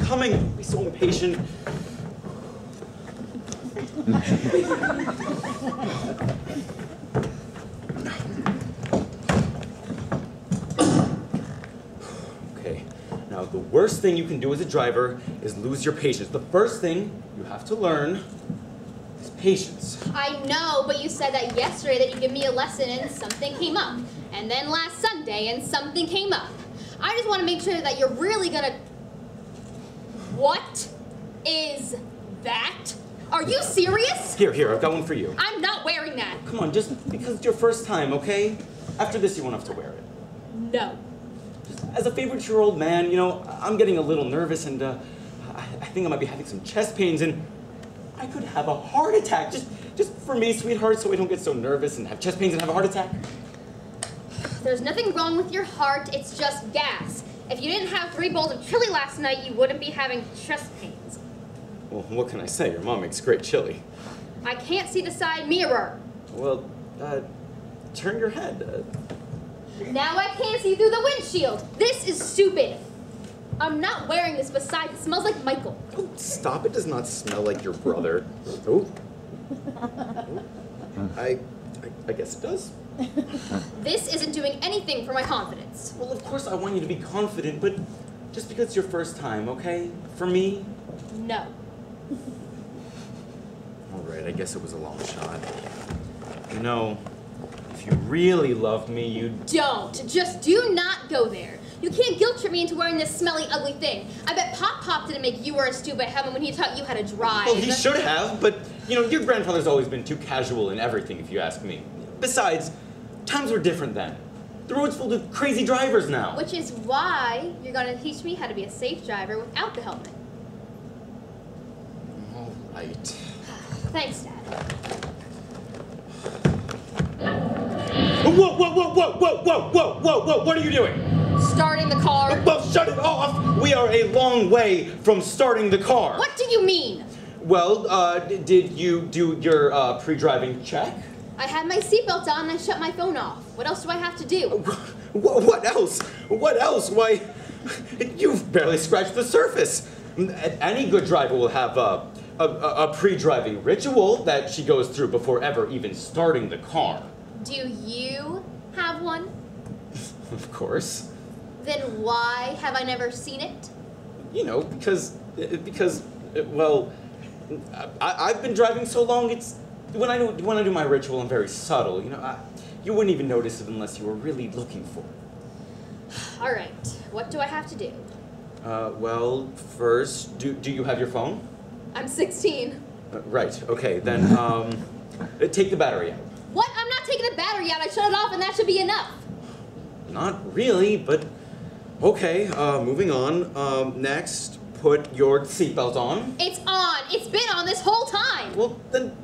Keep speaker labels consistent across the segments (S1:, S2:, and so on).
S1: coming. Don't be so impatient. Okay, now the worst thing you can do as a driver is lose your patience. The first thing you have to learn is patience.
S2: I know, but you said that yesterday that you'd give me a lesson and something came up. And then last Sunday and something came up. I just want to make sure that you're really gonna... What is that? Are you serious?
S1: Here, I've got one for you.
S2: I'm not wearing that.
S1: Come on, just because it's your first time, okay? After this, you won't have to wear it.
S2: No.
S1: Just as a favorite to your old man, you know, I'm getting a little nervous and I think I might be having some chest pains and I could have a heart attack. Just for me, sweetheart, so I don't get so nervous and have chest pains and have a heart attack.
S2: There's nothing wrong with your heart, it's just gas. If you didn't have 3 bowls of chili last night, you wouldn't be having chest pains.
S1: Well, what can I say? Your mom makes great chili.
S2: I can't see the side mirror.
S1: Well, turn your head.
S2: Now I can't see through the windshield. This is stupid. I'm not wearing this, besides it smells like Michael.
S1: Oh, stop, it does not smell like your brother. Oh. I guess it does.
S2: This isn't doing anything for my confidence.
S1: Well, of course I want you to be confident, but just because it's your first time, okay? For me?
S2: No.
S1: All right, I guess it was a long shot. You know, if you really loved me, you'd...
S2: Don't. Just do not go there. You can't guilt trip me into wearing this smelly, ugly thing. I bet Pop didn't make you wear a stupid helmet when he taught you how to drive.
S1: Well, he should have, but, you know, your grandfather's always been too casual in everything, if you ask me. Besides, times were different then. The road's full of crazy drivers now.
S2: Which is why you're going to teach me how to be a safe driver without the helmet.
S1: All right.
S2: Thanks, Dad.
S1: Whoa, what are you doing?
S2: Starting the car.
S1: Well, shut it off! We are a long way from starting the car.
S2: What do you mean?
S1: Well, did you do your pre-driving check?
S2: I had my seatbelt on and I shut my phone off. What else do I have to do?
S1: What else? What else? Why, you've barely scratched the surface. Any good driver will have a pre-driving ritual that she goes through before ever even starting the car.
S2: Do you have one?
S1: Of course.
S2: Then why have I never seen it?
S1: You know, because well, I've been driving so long, it's, when I do my ritual, I'm very subtle, you know, you wouldn't even notice it unless you were really looking for it.
S2: All right, what do I have to do?
S1: Well, first, do you have your phone?
S2: I'm 16.
S1: Right, okay, then, take the battery out.
S2: What? I'm not taking the battery out, I shut it off and that should be enough.
S1: Not really, but okay, moving on. Next, put your seatbelt on.
S2: It's on. It's been on this whole time.
S1: Well, then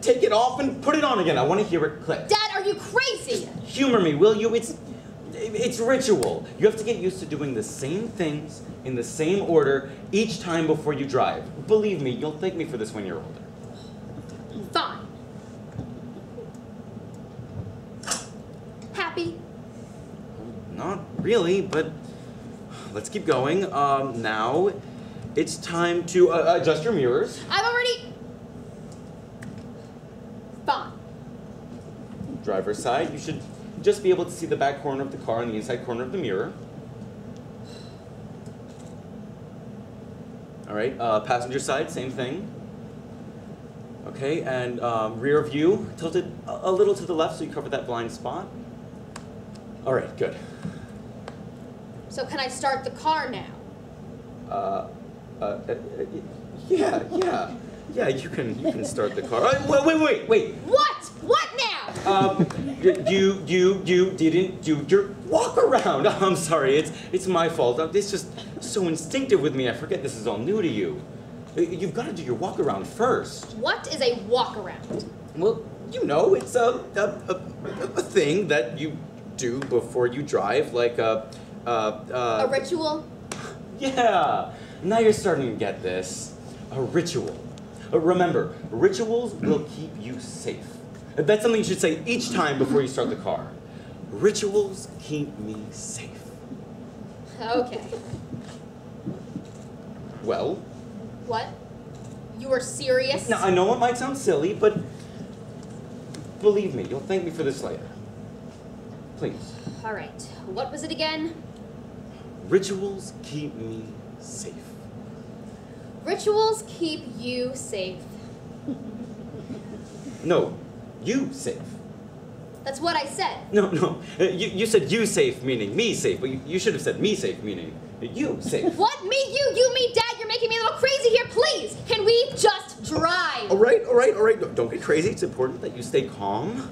S1: take it off and put it on again. I want to hear it click.
S2: Dad, are you crazy?
S1: Humor me, will you? It's ritual. You have to get used to doing the same things in the same order each time before you drive. Believe me, you'll thank me for this when you're older.
S2: Fine. Happy?
S1: Not really, but let's keep going. Now, it's time to adjust your mirrors.
S2: I've already... Fine.
S1: Driver's side, you should just be able to see the back corner of the car and the inside corner of the mirror. All right, passenger side, same thing. Okay, and rear view, tilted a little to the left so you cover that blind spot. All right, good.
S2: So can I start the car now?
S1: Yeah, you can start the car. Wait.
S2: What? What now?
S1: You didn't do your walk around. I'm sorry, it's my fault. It's just so instinctive with me. I forget this is all new to you. You've got to do your walk around first.
S2: What is a walk around?
S1: Well, you know, it's a thing that you do before you drive, like a
S2: ritual?
S1: Yeah. Now you're starting to get this. A ritual. Remember, rituals will keep you safe. That's something you should say each time before you start the car. Rituals keep me safe.
S2: Okay.
S1: Well?
S2: What? You were serious?
S1: Now, I know it might sound silly, but believe me, you'll thank me for this later. Please.
S2: All right. What was it again?
S1: Rituals keep me safe.
S2: Rituals keep you safe.
S1: No, you safe.
S2: That's what I said.
S1: No. You said you safe, meaning me safe, but you should have said me safe, meaning you safe.
S2: What? Me, you, me, Dad, you're making me a little crazy here. Please, can we just drive?
S1: All right. Don't get crazy. It's important that you stay calm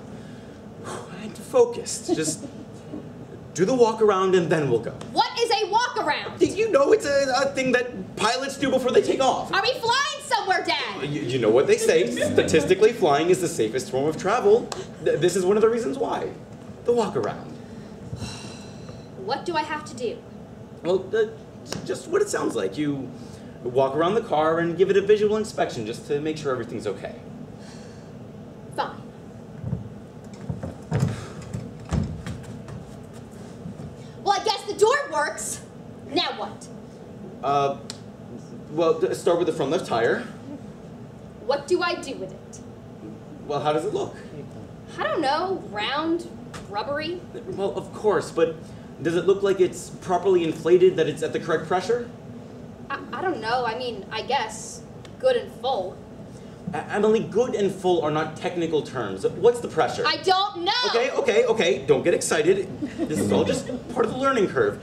S1: and focused. Just do the walk around and then we'll go.
S2: What is a walk around?
S1: You know it's a thing that pilots do before they take off.
S2: Are we flying somewhere, Dad?
S1: You know what they say. Statistically, flying is the safest form of travel. This is one of the reasons why. The walk around.
S2: What do I have to do?
S1: Well, just what it sounds like. You walk around the car and give it a visual inspection just to make sure everything's okay.
S2: Fine. Well, I guess the door works. Now what?
S1: Well, start with the front left tire.
S2: What do I do with it?
S1: Well, how does it look?
S2: I don't know. Round, rubbery.
S1: Well, of course, but does it look like it's properly inflated, that it's at the correct pressure?
S2: I don't know. I mean, I guess. Good and full.
S1: Emily, good and full are not technical terms. What's the pressure?
S2: I don't know!
S1: Okay. Don't get excited. This is all just part of the learning curve.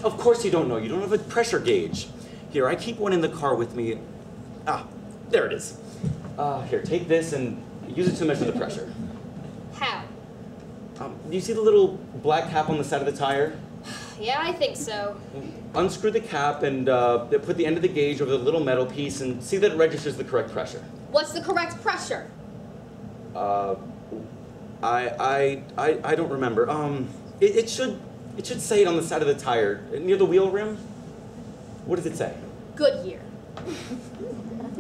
S1: Of course you don't know. You don't have a pressure gauge. Here, I keep one in the car with me. Ah, there it is. Here, take this and use it to measure the pressure.
S2: How?
S1: Do you see the little black cap on the side of the tire?
S2: Yeah, I think so.
S1: Unscrew the cap and put the end of the gauge over the little metal piece and see that it registers the correct pressure.
S2: What's the correct pressure?
S1: I don't remember. It should say it on the side of the tire, near the wheel rim. What does it say?
S2: Goodyear.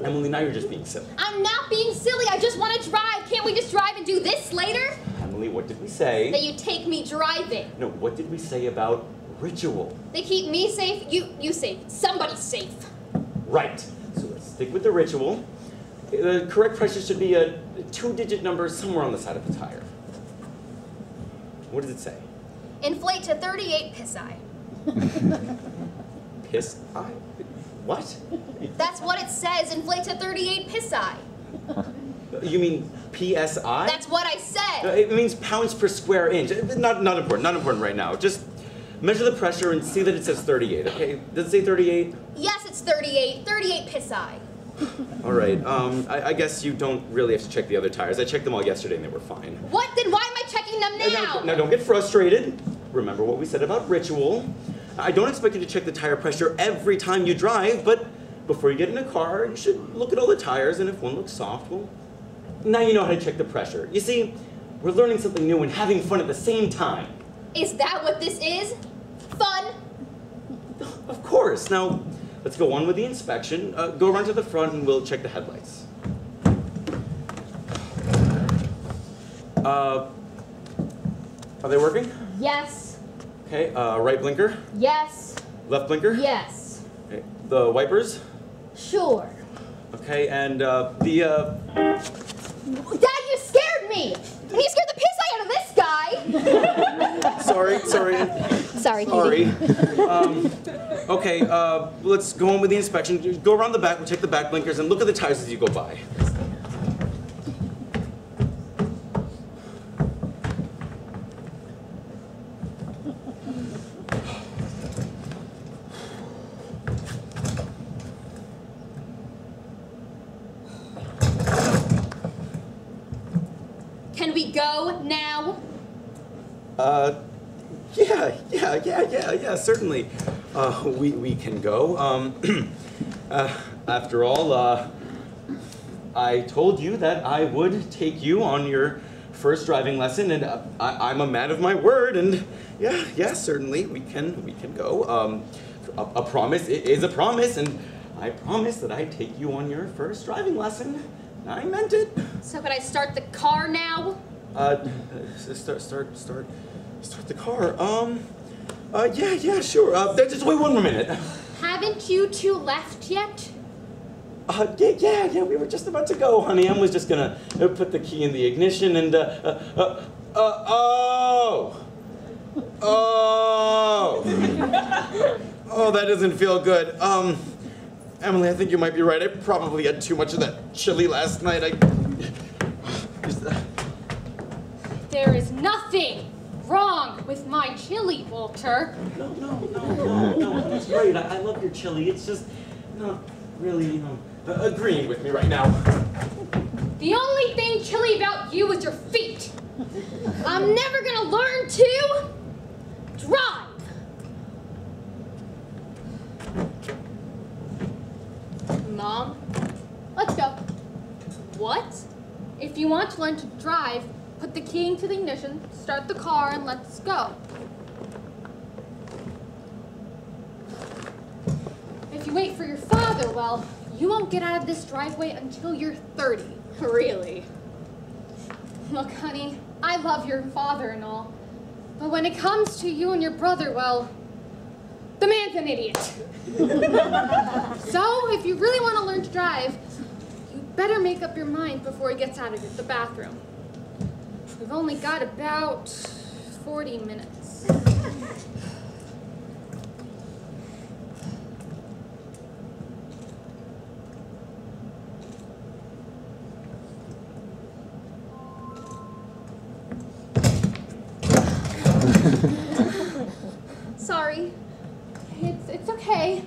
S1: Emily, now you're just being silly.
S2: I'm not being silly. I just want to drive. Can't we just drive and do this later?
S1: Emily, what did we say?
S2: That you take me driving.
S1: No, what did we say about ritual?
S2: They keep me safe. You safe. Somebody's safe.
S1: Right. So let's stick with the ritual. The correct pressure should be a 2-digit number somewhere on the side of the tire. What does it say?
S2: Inflate to 38 psi.
S1: Psi? What?
S2: That's what it says. Inflate to 38 psi.
S1: You mean PSI?
S2: That's what I said.
S1: It means pounds per square inch. Not important right now. Just measure the pressure and see that it says 38, okay? Does it say 38?
S2: Yes, it's 38. 38 psi.
S1: All right, I guess you don't really have to check the other tires. I checked them all yesterday and they were fine.
S2: What? Then why am I checking them now?
S1: Now don't get frustrated. Remember what we said about ritual. I don't expect you to check the tire pressure every time you drive, but before you get in a car, you should look at all the tires, and if one looks soft, well, now you know how to check the pressure. You see, we're learning something new and having fun at the same time.
S2: Is that what this is? Fun?
S1: Of course. Now, let's go on with the inspection. Go around to the front and we'll check the headlights. Are they working?
S2: Yes.
S1: Okay, right blinker?
S2: Yes.
S1: Left blinker?
S2: Yes.
S1: Okay. The wipers?
S2: Sure.
S1: Okay, and
S2: Dad, you scared me! And you scared the piss out of this guy!
S1: Sorry.
S2: Sorry,
S1: Okay, let's go on with the inspection. Just go around the back, we'll check the back blinkers, and look at the tires as you go by.
S2: Can we go now?
S1: Yeah, certainly. We can go. After all, I told you that I would take you on your first driving lesson, and I'm a man of my word, and yeah, certainly, we can go. A promise is a promise, and I promise that I'd take you on your first driving lesson. I meant it.
S2: So can I start the car now?
S1: Start the car. Yeah, sure. Just wait one more minute.
S2: Haven't you two left yet?
S1: Yeah, we were just about to go, honey. I was just gonna put the key in the ignition and, Oh, that doesn't feel good. Emily, I think you might be right. I probably had too much of that chili last night.
S2: There is nothing wrong with my chili, Walter.
S1: No, that's great. I love your chili. It's just not really, agreeing with me right now.
S2: The only thing chilly about you is your feet. I'm never gonna learn to drive. Mom, let's go. What? If you want to learn to drive, put the key into the ignition, start the car, and let's go. If you wait for your father, well, you won't get out of this driveway until you're 30. Really? Look, honey, I love your father and all, but when it comes to you and your brother, well, the man's an idiot. So, if you really want to learn to drive, you better make up your mind before he gets out of the bathroom. We've only got about 40 minutes. Sorry. It's okay.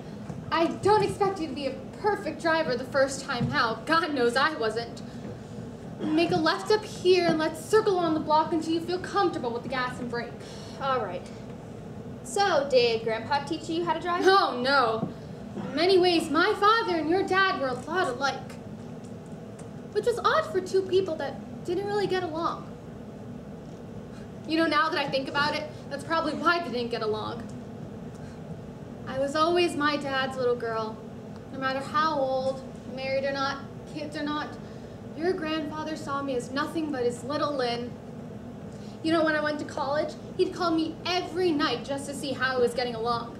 S2: I don't expect you to be a perfect driver the first time out. God knows I wasn't. Make a left up here and let's circle on the block until you feel comfortable with the gas and brake.
S3: All right. So, did Grandpa teach you how to drive?
S2: Oh, no. In many ways, my father and your dad were a lot alike. Which was odd for two people that didn't really get along. You know, now that I think about it, that's probably why they didn't get along. I was always my dad's little girl. No matter how old, married or not, kids or not, your grandfather saw me as nothing but his little Lynn. You know, when I went to college, he'd call me every night just to see how I was getting along.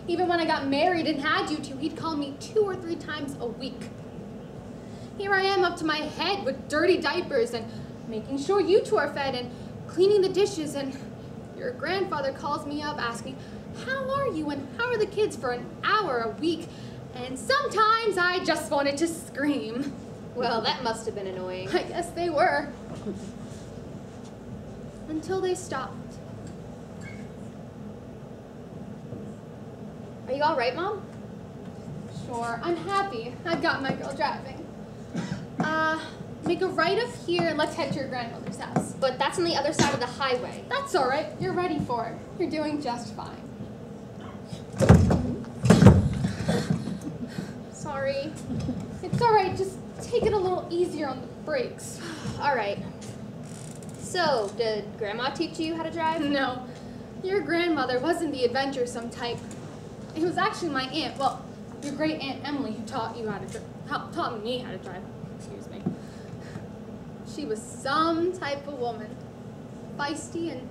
S2: Even when I got married and had you two, he'd call me 2 or 3 times a week. Here I am up to my head with dirty diapers and making sure you two are fed and cleaning the dishes, and your grandfather calls me up asking, how are you and how are the kids for an hour a week? And sometimes I just wanted to scream.
S3: Well, that must have been annoying.
S2: I guess they were. Until they stopped.
S3: Are you all right, Mom?
S2: Sure, I'm happy. I've got my girl driving. Make a right up here and let's head to your grandmother's house.
S3: But that's on the other side of the highway.
S2: That's all right. You're ready for it. You're doing just fine. Sorry. It's all right. Just take it a little easier on the brakes.
S3: All right. So, did Grandma teach you how to drive?
S2: No. Your grandmother wasn't the adventuresome type. It was actually my aunt, well, your great aunt Emily, who taught me how to drive. Excuse me. She was some type of woman. Feisty and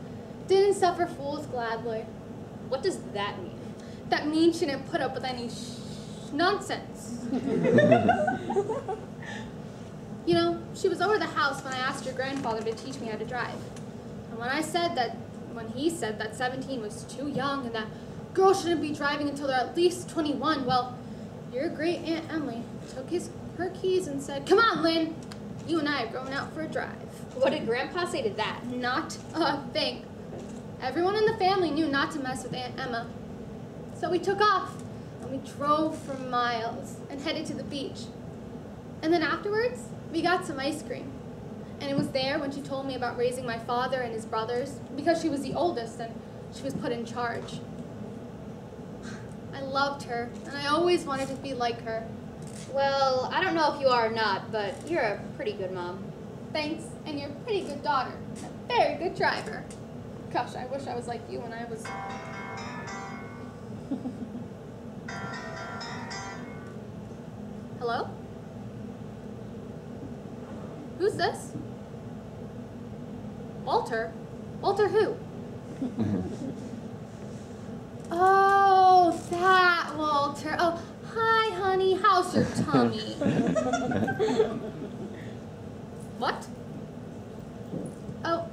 S2: didn't suffer fools gladly.
S3: What does that mean?
S2: That means she didn't put up with any nonsense. You know, she was over the house when I asked your grandfather to teach me how to drive. And when he said that 17 was too young and that girls shouldn't be driving until they're at least 21, well, your great Aunt Emily took her keys and said, come on, Lynn, you and I are going out for a drive.
S3: What did Grandpa say to that?
S2: Not a thing. Everyone in the family knew not to mess with Aunt Emma. So we took off, and we drove for miles and headed to the beach. And then afterwards, we got some ice cream. And it was there when she told me about raising my father and his brothers, because she was the oldest and she was put in charge. I loved her, and I always wanted to be like her.
S3: Well, I don't know if you are or not, but you're a pretty good mom.
S2: Thanks, and you're a pretty good daughter. A very good driver. Gosh, I wish I was like you when I was... Hello? Who's this? Walter? Walter who? Oh, that that, Walter. Oh, hi, honey. How's your tummy? What? Oh,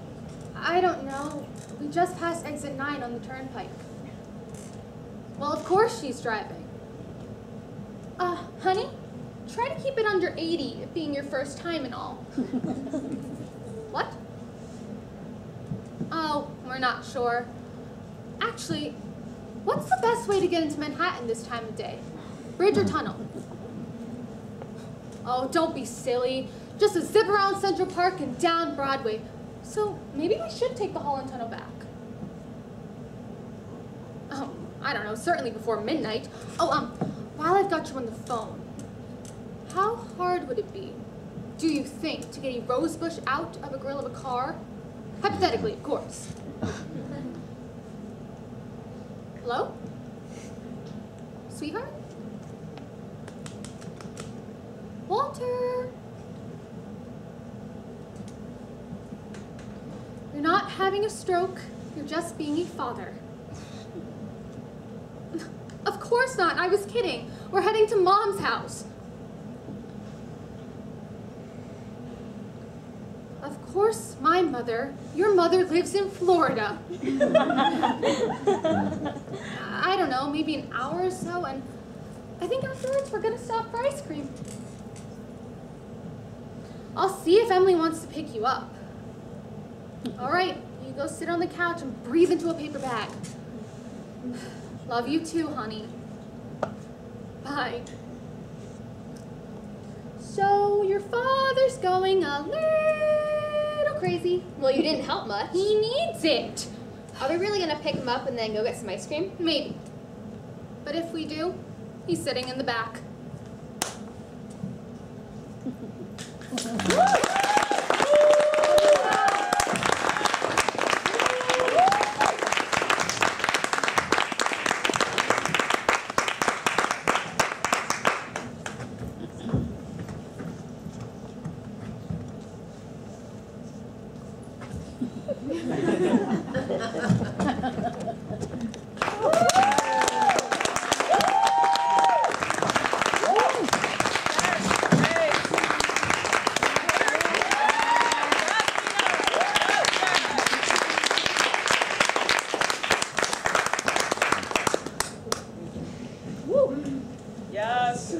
S2: I don't know. We just passed exit 9 on the turnpike. Well, of course she's driving. Honey, try to keep it under 80, it being your first time and all. What? Oh, we're not sure. Actually, what's the best way to get into Manhattan this time of day? Bridge or tunnel? Oh, don't be silly. Just a zip around Central Park and down Broadway. So maybe we should take the Holland Tunnel back. Oh, I don't know, certainly before midnight. Oh, while I've got you on the phone, how hard would it be, do you think, to get a rose bush out of a grill of a car? Hypothetically, of course. Hello? Sweetheart? Walter? You're not having a stroke, you're just being a father. Of course not, I was kidding. We're heading to Mom's house. Of course, my mother, your mother lives in Florida. I don't know, maybe an hour or so, and I think afterwards we're gonna stop for ice cream. I'll see if Emily wants to pick you up. All right, you go sit on the couch and breathe into a paper bag. Love you too, honey. Bye. So, your father's going a little crazy.
S3: Well, you didn't help much.
S2: He needs it.
S3: Are we really gonna pick him up and then go get some ice cream?
S2: Maybe. But if we do, he's sitting in the back.
S4: Yes.